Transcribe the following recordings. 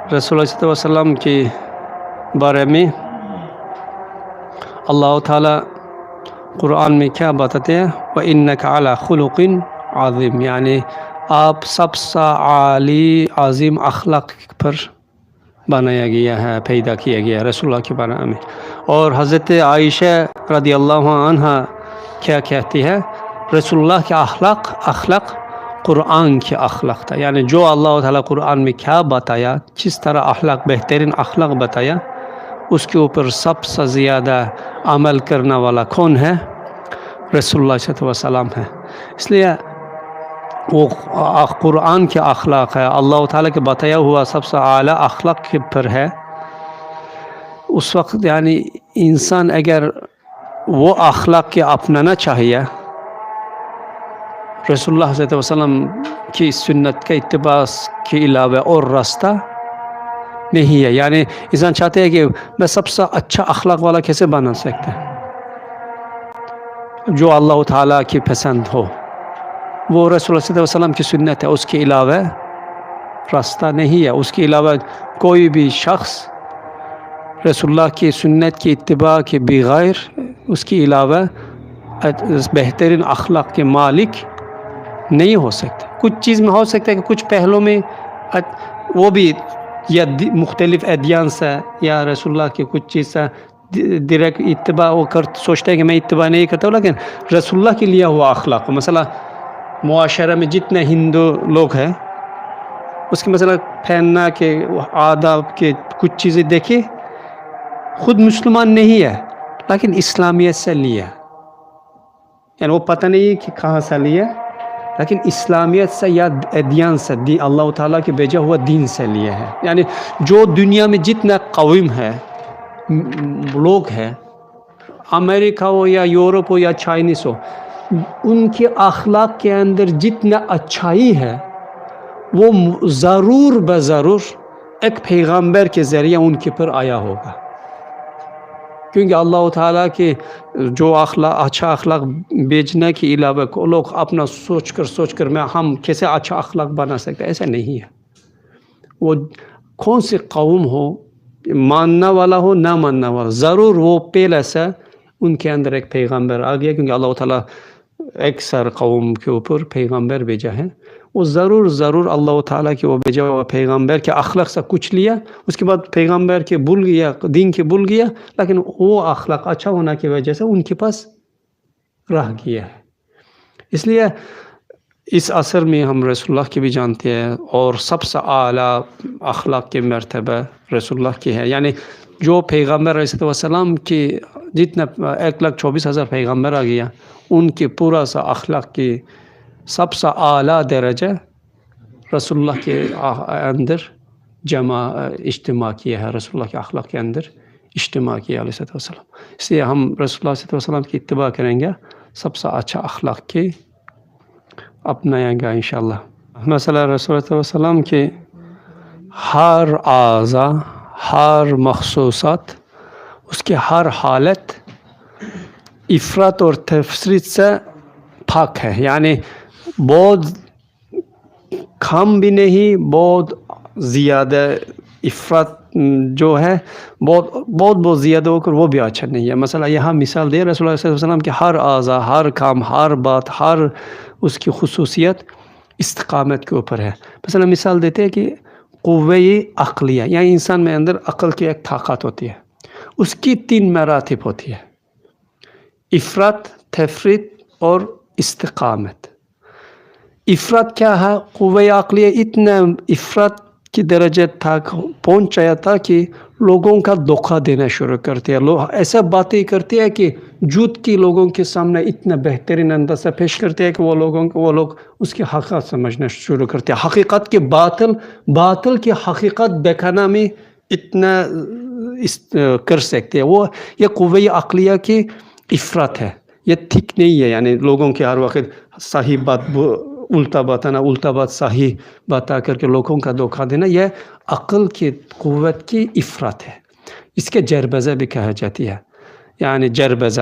رسول اللہ صلی اللہ علیہ وسلم کے بارے میں اللہ تعالیٰ قرآن میں کیا بتاتے ہیں؟ وَإِنَّكَ عَلَى خُلُقٍ عَظِيمٍ، یعنی آپ سب سے عالی عظیم اخلاق پر بنایا گیا ہے، پیدا کیا گیا ہے رسول اللہ کے بارے میں۔ اور حضرت عائشہ رضی اللہ عنہ کیا کہتی ہے؟ رسول اللہ کے اخلاق قرآن کے اخلاق تھا، یعنی جو اللہ تعالیٰ قرآن میں کیا بتایا، جس طرح اخلاق بہترین اخلاق بتایا، اس کے اوپر سب سے زیادہ عمل کرنے والا کون ہے؟ رسول اللہ صلی اللہ علیہ وسلم ہے۔ اس لیے وہ قرآن کے اخلاق ہے، اللہ تعالیٰ کے بتایا ہوا سب سے اعلیٰ اخلاق کے پر ہے۔ اس وقت یعنی انسان اگر وہ اخلاق کے اپنانا چاہیے، رسول اللہ صلی اللہ علیہ وسلم کی سنت کا اتباع کے علاوہ اور راستہ نہیں ہے، یعنی انسان چاہتے ہیں کہ میں سب سے اچھا اخلاق والا کیسے بنا سکتا ہے، جو اللہ تعالیٰ کی پسند ہو، وہ رسول اللہ صلی اللہ علیہ وسلم کی سنت ہے، اس کے علاوہ راستہ نہیں ہے۔ اس کے علاوہ کوئی بھی شخص رسول اللہ کی سنت کی اتباع کے بغیر اس کے علاوہ بہترین اخلاق کے مالک نہیں ہو سکتا۔ کچھ چیز میں ہو سکتا ہے کہ کچھ پہلوں میں وہ بھی یا مختلف ادیان سے یا رسول اللہ کی کچھ چیز سے ڈائریکٹ اتباع وہ سوچتا ہے کہ میں اتباع نہیں کرتا ہوں، لیکن رسول اللہ کے لیا ہوا اخلاق، مثلا معاشرہ میں جتنے ہندو لوگ ہیں اس کے مثلا پہننا کے آداب کے کچھ چیزیں دیکھیں، خود مسلمان نہیں ہے لیکن اسلامیت سے لیا، یعنی وہ پتہ نہیں کہ کہاں سے لیا، لیکن اسلامیت سے یا ادیان سے، اللہ تعالیٰ کے بھیجا ہوا دین سے لیا ہے۔ یعنی جو دنیا میں جتنا قوم ہے، لوگ ہیں، امریکہ ہو یا یورپ ہو یا چائنیز ہو، ان کے اخلاق کے اندر جتنا اچھائی ہے وہ ضرور بضرور ایک پیغمبر کے ذریعے ان کے پر آیا ہوگا، کیونکہ اللہ تعالیٰ کے جو اچھا اخلاق بیچنے کے علاوہ کو لوگ اپنا سوچ کر میں ہم کیسے اچھا اخلاق بنا سکتے، ایسا نہیں ہے۔ وہ کون سی قوم ہو، ماننا والا ہو نہ ماننا والا، ضرور وہ پہلے سے ان کے اندر ایک پیغمبر آ گیا، کیونکہ اللہ تعالیٰ اکثر قوم کے اوپر پیغمبر بھیجا ہے، وہ ضرور اللہ تعالیٰ کے وہ بھیجا ہوا پیغمبر کے اخلاق سے کچھ لیا، اس کے بعد پیغمبر کے بھول گیا، دین کے بھول گیا، لیکن وہ اخلاق اچھا ہونے کی وجہ سے ان کے پاس رہ گیا ہے۔ اس لیے اس عصر میں ہم رسول اللہ کی بھی جانتے ہیں، اور سب سے اعلیٰ اخلاق کے مرتبہ رسول اللہ کی ہے، یعنی جو پیغمبر علیہ السلام کی جتنا 1,24,000 پیغمبر آ گیا، ان کے پورا سا اخلاق کی سب سے اعلیٰ درجہ رسول اللہ کے اندر اجتماع کیا ہے، رسول اللہ کے اخلاق کے اندر اجتماع کیا علیہ السلام۔ اس لیے ہم رسول اللہ صلی اللہ علیہ وسلم کی اتباع کریں گے، سب سے اچھا اخلاق کے اپنائیں گا انشاءاللہ۔ مثلا رسول اللہ صلی اللہ علیہ وسلم کے ہر اعضاء، ہر مخصوصات، اس کے ہر حالت افراط اور تفریط سے پاک ہے، یعنی بہت کم بھی نہیں، بہت زیادہ افراط جو ہے بہت زیادہ ہو کر وہ بھی اچھا نہیں ہے۔ مثلا یہاں مثال دے رسول اللہ صلی اللہ علیہ وسلم کے ہر اعضاء، ہر کام، ہر بات، ہر اس کی خصوصیت استقامت کے اوپر ہے۔ مثلا مثال دیتے ہیں کہ قوہ عقلیہ، یعنی انسان میں اندر عقل کی ایک طاقت ہوتی ہے، اس کی 3 مراتب ہوتی ہے: افراط، تفریط اور استقامت۔ افراط کیا ہے؟ قوہ عقلیہ اتنا افراط کی درجے تک پہنچ جایا تھا کہ لوگوں کا دھوکہ دینا شروع کرتے ہیں، لوگ ایسا باتیں کرتے ہیں کہ جھوٹ کی لوگوں کے سامنے اتنا بہترین انداز سے پیش کرتے ہیں کہ وہ لوگ اس کی حقیقت سمجھنا شروع کرتے ہیں، حقیقت کے باطل کی حقیقت دکھانا میں اتنا کر سکتے ہیں۔ وہ یہ قوہ عقلیہ کی افراط ہے، یہ ٹھیک نہیں ہے، یعنی لوگوں کے ہر وقت صحیح بات الٹا بتانا، الٹا بات صحیح بتا کر کے لوگوں کا دھوکہ دینا، یہ عقل کی قوت کی افراط ہے۔ اس کے جربزہ بھی کہا جاتی ہے، یعنی جربزہ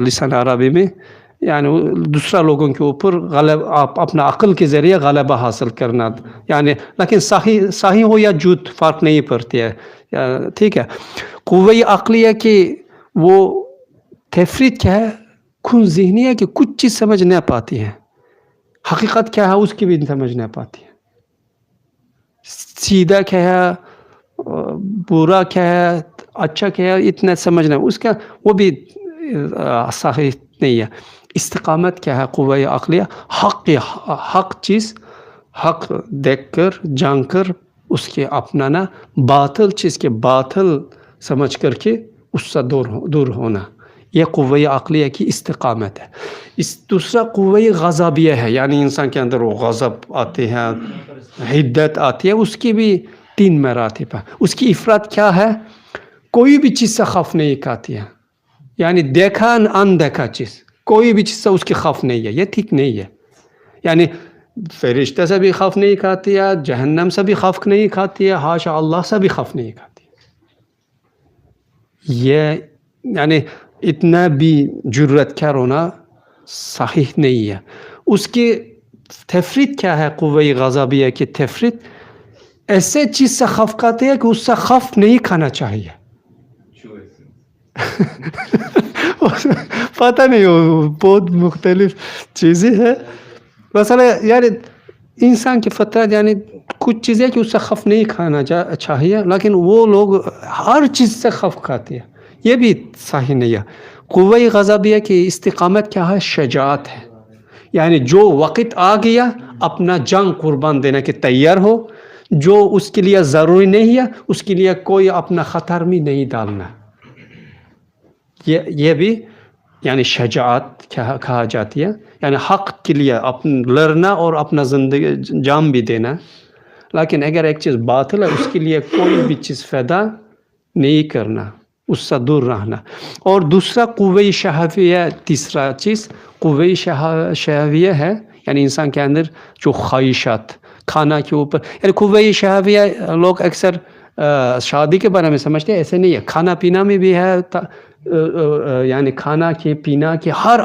لسان عربی میں یعنی دوسرا لوگوں کے اوپر اپنا عقل کے ذریعے غلبہ حاصل کرنا، یعنی لیکن صحیح ہو یا جھوٹ فرق نہیں پڑتی ہے، ٹھیک ہے۔ قوہ عقلیہ کی وہ تفرید کیا ہے؟ کھن ذہنی ہے کہ کچھ چیز سمجھ نہیں پاتی ہے، حقیقت کیا ہے اس کی بھی سمجھ نہیں پاتی ہے، سیدھا کیا ہے، برا کیا ہے، اچھا کیا ہے، اتنا سمجھنا اس کا وہ بھی صحیح نہیں ہے۔ استقامت کیا ہے؟ قوہ عقلیہ حق چیز حق دیکھ کر جان کر اس کے اپنانا، باطل چیز کے باطل سمجھ کر کے اس سے دور ہونا، یہ قوہ عقلیہ کی استقامت ہے۔ دوسرا قوہ غضبیہ ہے، یعنی انسان کے اندر وہ غضب آتے ہیں، حدت آتی ہے، اس کی بھی 3 مراتب ہے۔ اس کی افراد کیا ہے؟ کوئی بھی چیز سے خوف نہیں کھاتی ہے، یعنی دیکھا اندیکھا چیز کوئی بھی چیز سے اس کی خوف نہیں ہے، یہ ٹھیک نہیں ہے۔ یعنی فرشتہ سے بھی خوف نہیں کھاتی ہے، جہنم سے بھی خوف نہیں کھاتی ہے، حاشا اللہ سے بھی خوف نہیں کھاتی ہے۔ یہ یعنی اتنا بھی جرت کیا ہونا صحیح نہیں ہے۔ اس کی تفرید کیا ہے؟ قوہ غضبیہ کی تفرید ایسے چیز سے خوف کھاتے ہیں کہ اس سے خوف نہیں کھانا چاہیے۔ پتہ نہیں، بہت مختلف چیزیں ہیں۔ مثلا یعنی انسان کی فطرت یعنی کچھ چیزیں کہ اس سے خوف نہیں کھانا چاہیے، لیکن وہ لوگ ہر چیز سے خوف کھاتے ہیں، یہ بھی صحیح نہیں ہے۔ قوہ غضبیہ کی استقامت کیا ہے؟ شجاعت ہے، یعنی جو وقت آ گیا اپنا جان قربان دینے کے تیار ہو، جو اس کے لیے ضروری نہیں ہے اس کے لیے کوئی اپنا خطر میں نہیں ڈالنا، یہ بھی یعنی شجاعت کہا جاتی ہے، یعنی حق کے لیے لڑنا اور اپنا زندگی جان بھی دینا، لیکن اگر ایک چیز باطل ہے اس کے لیے کوئی بھی چیز فائدہ نہیں کرنا، اس سے دور رہنا۔ اور دوسرا قوہ شہویہ، تیسرا چیز قوہ شہویہ ہے، یعنی انسان کے اندر جو خواہشات کھانا کے اوپر، یعنی قوہ شہویہ لوگ اکثر شادی کے بارے میں سمجھتے ہیں، ایسے نہیں ہے، کھانا پینا میں بھی ہے، یعنی کھانا کے پینا کے ہر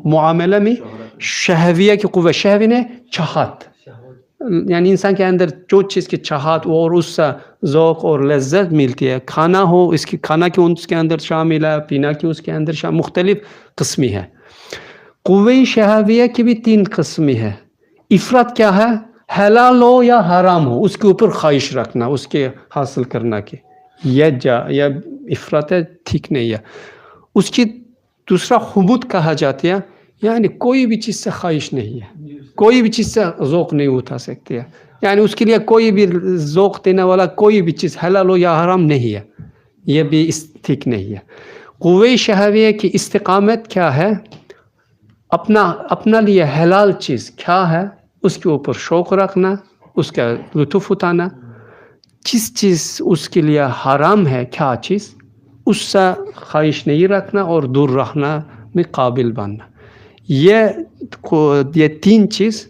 معاملہ میں شہویہ کی قوہ، شہویہ نے چاہت، یعنی انسان کے اندر جو چیز کی چاہت اور اس سے ذوق اور لذت ملتی ہے، کھانا ہو اس کی کھانا کی اس کے اندر شامل ہے، پینا کی اس کے اندر شامل، مختلف قسمی ہے۔ قوہ شہویہ کی بھی 3 قسمی ہے۔ افراد کیا ہے؟ حلال ہو یا حرام ہو اس کے اوپر خواہش رکھنا، اس کے حاصل کرنا کی، یہ افراد ہے، ٹھیک نہیں ہے۔ اس کی دوسرا خبث کہا جاتا ہے، یعنی کوئی بھی چیز سے خواہش نہیں ہے، کوئی بھی چیز سے ذوق نہیں اٹھا سکتی ہے، یعنی اس کے لیے کوئی بھی ذوق دینے والا کوئی بھی چیز حلال ہو یا حرام نہیں ہے، یہ بھی ٹھیک نہیں ہے۔ قوہ شہویہ کی استقامت کیا ہے؟ اپنا لیے حلال چیز کیا ہے اس کے اوپر شوق رکھنا، اس کا لطف اٹھانا، جس چیز اس کے لیے حرام ہے کیا چیز اس سے خواہش نہیں رکھنا اور دور رہنا میں قابل بننا، یہ 3 چیز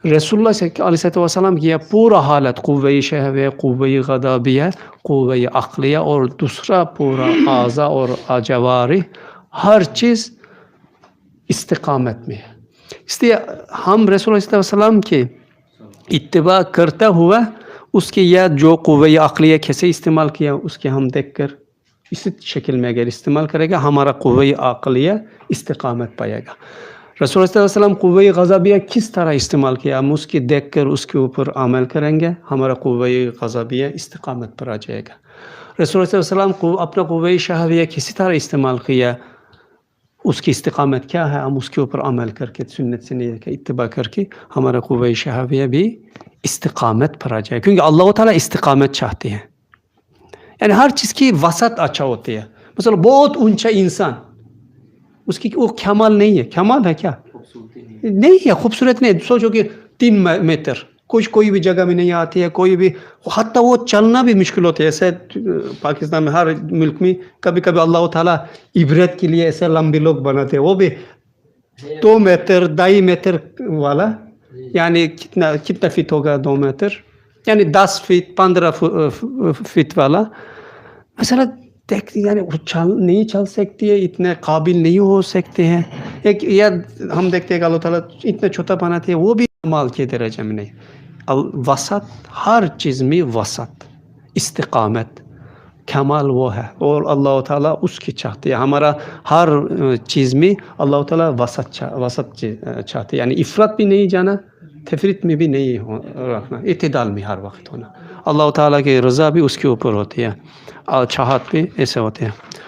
رسول اللہ علیہ وسلم کی پورا حالت، قوہ شہویہ، قوہ غضبیہ، قوہ عقلیہ اور دوسرا پورا اعضاء اور جوارح، ہر چیز استقامت میں ہے۔ اس لیے ہم رسول اللہ علیہ وسلم کے اتباع کرتا ہوا اس کے یا جو قوہ عقلیہ کیسے استعمال کیا اس کے ہم دیکھ کر اسی شکل میں اگر استعمال کرے گا ہمارا قوہ عقلیہ استقامت پائے گا۔ رسول اللہ علیہ وسلم قوہ غضبیہ کس طرح استعمال کیا ہم اس کی دیکھ کر اس کے اوپر عمل کریں گے، ہمارا قوہ غضبیہ استقامت پر آ جائے گا۔ رسول اللہ علیہ وسلم اپنا قوہ شہویہ کسی طرح استعمال کیا، اس کی استقامت کیا ہے، ہم اس کے اوپر عمل کر کے سنت سے نہیں کہ اتباع کر کے ہمارا قوہ شہویہ بھی استقامت پر آ جائے، کیونکہ اللہ تعالیٰ استقامت چاہتے ہیں، یعنی ہر چیز کی وسط اچھا ہوتی ہے۔ مثلا بہت اونچا انسان اس کی وہ کمال نہیں ہے، کمال ہے کیا نہیں ہے، خوبصورت نہیں، سوچو کہ 3 میٹر کوئی بھی جگہ میں نہیں آتی ہے، کوئی بھی حتیٰ وہ چلنا بھی مشکل ہوتی ہے۔ ایسے پاکستان میں ہر ملک میں کبھی کبھی اللہ تعالیٰ عبرت کے لیے ایسے لمبے لوگ بناتے ہیں، وہ بھی 2 میٹر 2.5 میٹر والا، یعنی کتنا فٹ ہوگا 2 میٹر، یعنی 10 فٹ 15 فٹ والا، مثلا دیکھتے یعنی وہ نہیں چل سکتی ہے، اتنے قابل نہیں ہو سکتے ہیں. ایک یا ہم دیکھتے ہیں کہ اللہ تعالیٰ اتنا چھوٹا بناتے ہیں، وہ بھی کمال کے درجے میں نہیں. وسط، ہر چیز میں وسط، استقامت، کمال وہ ہے، اور اللہ تعالیٰ اس کی چاہتے ہیں. ہمارا ہر چیز میں اللہ تعالیٰ وسط چاہتے ہیں، یعنی افراط بھی نہیں جانا، تفریط میں بھی نہیں رکھنا، اعتدال میں ہر وقت ہونا. اللہ تعالیٰ کی رضا بھی اس کے اوپر ہوتی ہے، اور چاہت بھی ایسے ہوتے ہیں.